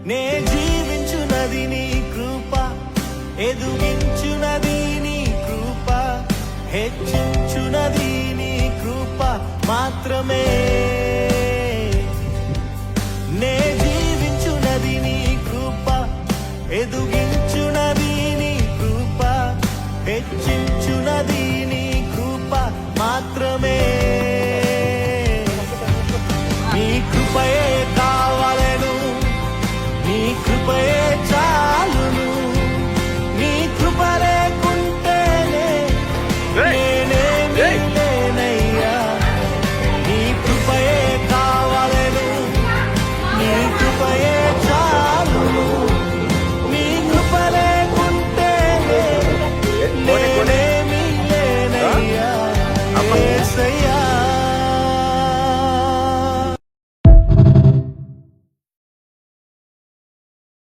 నే జీవించునది నీ కృప, ఎదుగించునది నీ కృప, హెచ్చించునది నీ కృప మాత్రమే. నే జీవించునది నీ కృప, ఎదుగించునది నీ కృప, హెచ్చించునది నీ కృప మాత్రమే. నీ కృపయే కావాలను, నీ కృపయే